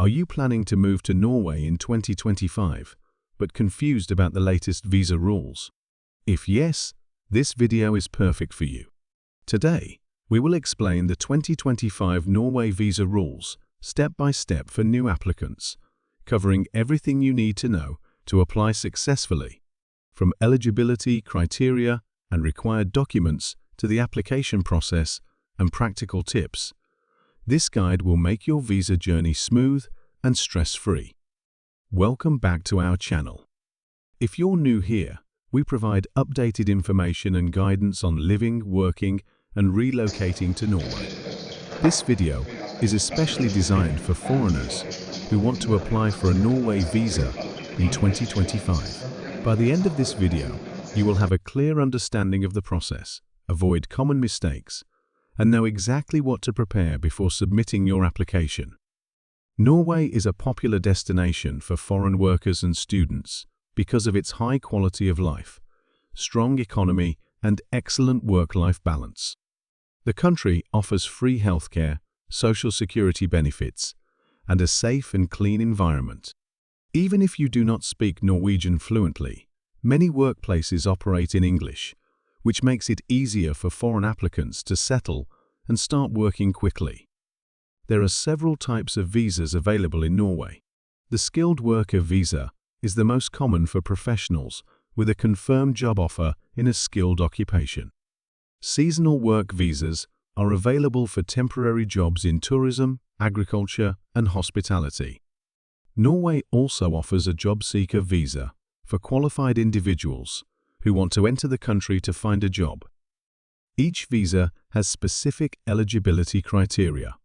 Are you planning to move to Norway in 2025, but confused about the latest visa rules? If yes, this video is perfect for you. Today, we will explain the 2025 Norway visa rules step by step for new applicants, covering everything you need to know to apply successfully, from eligibility criteria and required documents to the application process and practical tips. This guide will make your visa journey smooth and stress-free. Welcome back to our channel. If you're new here, we provide updated information and guidance on living, working, and relocating to Norway. This video is especially designed for foreigners who want to apply for a Norway visa in 2025. By the end of this video, you will have a clear understanding of the process, avoid common mistakes, and know exactly what to prepare before submitting your application. Norway is a popular destination for foreign workers and students because of its high quality of life, strong economy, and excellent work-life balance. The country offers free healthcare, social security benefits, and a safe and clean environment. Even if you do not speak Norwegian fluently, many workplaces operate in English, which makes it easier for foreign applicants to settle and start working quickly. There are several types of visas available in Norway. The skilled worker visa is the most common for professionals with a confirmed job offer in a skilled occupation. Seasonal work visas are available for temporary jobs in tourism, agriculture, and hospitality. Norway also offers a job seeker visa for qualified individuals who want to enter the country to find a job. Each visa has specific eligibility criteria,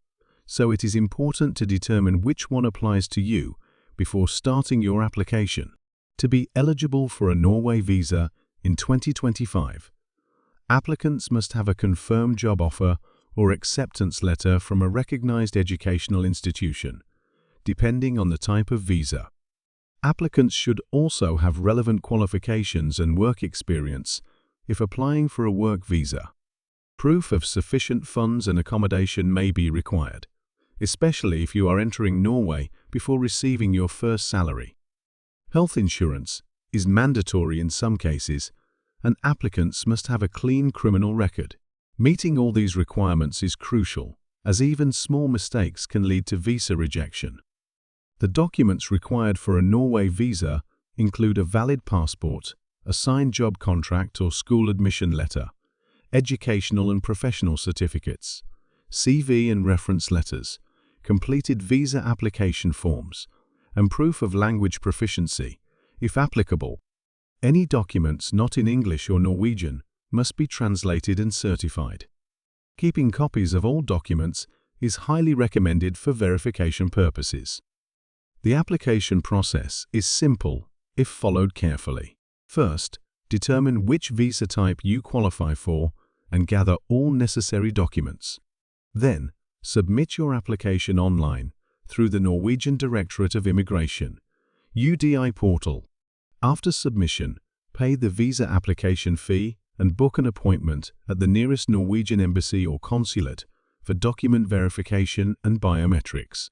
so it is important to determine which one applies to you before starting your application. To be eligible for a Norway visa in 2025, applicants must have a confirmed job offer or acceptance letter from a recognized educational institution, depending on the type of visa. Applicants should also have relevant qualifications and work experience if applying for a work visa. Proof of sufficient funds and accommodation may be required, especially if you are entering Norway before receiving your first salary. Health insurance is mandatory in some cases, and applicants must have a clean criminal record. Meeting all these requirements is crucial, as even small mistakes can lead to visa rejection. The documents required for a Norway visa include a valid passport, a signed job contract or school admission letter, educational and professional certificates, CV and reference letters, completed visa application forms, and proof of language proficiency, if applicable. Any documents not in English or Norwegian must be translated and certified. Keeping copies of all documents is highly recommended for verification purposes. The application process is simple if followed carefully. First, determine which visa type you qualify for and gather all necessary documents. Then, submit your application online through the Norwegian Directorate of Immigration (UDI) portal. After submission, pay the visa application fee and book an appointment at the nearest Norwegian embassy or consulate for document verification and biometrics.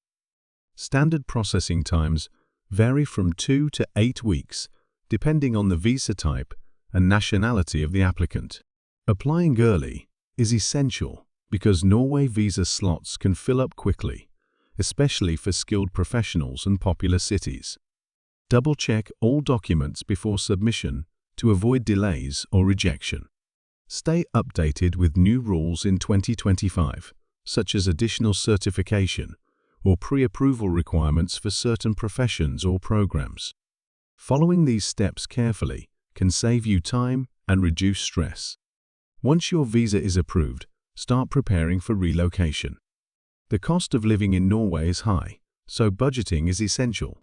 Standard processing times vary from 2 to 8 weeks, depending on the visa type and nationality of the applicant. Applying early is essential because Norway visa slots can fill up quickly, especially for skilled professionals and popular cities. Double-check all documents before submission to avoid delays or rejection. Stay updated with new rules in 2025, such as additional certification or pre-approval requirements for certain professions or programs. Following these steps carefully can save you time and reduce stress. Once your visa is approved, start preparing for relocation. The cost of living in Norway is high, so budgeting is essential.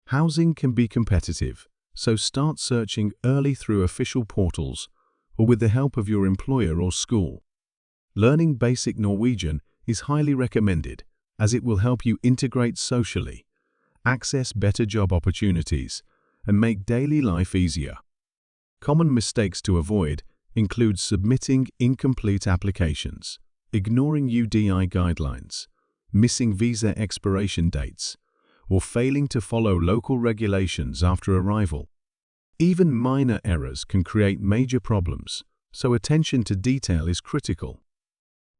Housing can be competitive, so start searching early through official portals or with the help of your employer or school. Learning basic Norwegian is highly recommended, as it will help you integrate socially, access better job opportunities, and make daily life easier. Common mistakes to avoid include submitting incomplete applications, ignoring UDI guidelines, missing visa expiration dates, or failing to follow local regulations after arrival. Even minor errors can create major problems, so attention to detail is critical.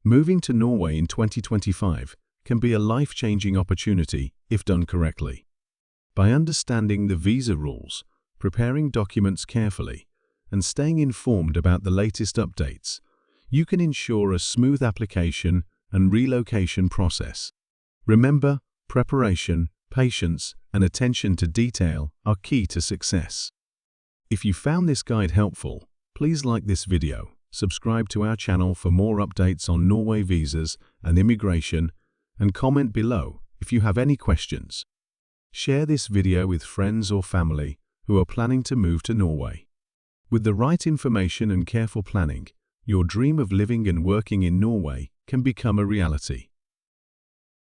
Moving to Norway in 2025 can be a life-changing opportunity if done correctly. By understanding the visa rules, preparing documents carefully, and staying informed about the latest updates, you can ensure a smooth application and relocation process. Remember, preparation, patience, and attention to detail are key to success. If you found this guide helpful, please like this video, subscribe to our channel for more updates on Norway visas and immigration, and comment below if you have any questions. Share this video with friends or family who are planning to move to Norway. With the right information and careful planning, your dream of living and working in Norway can become a reality.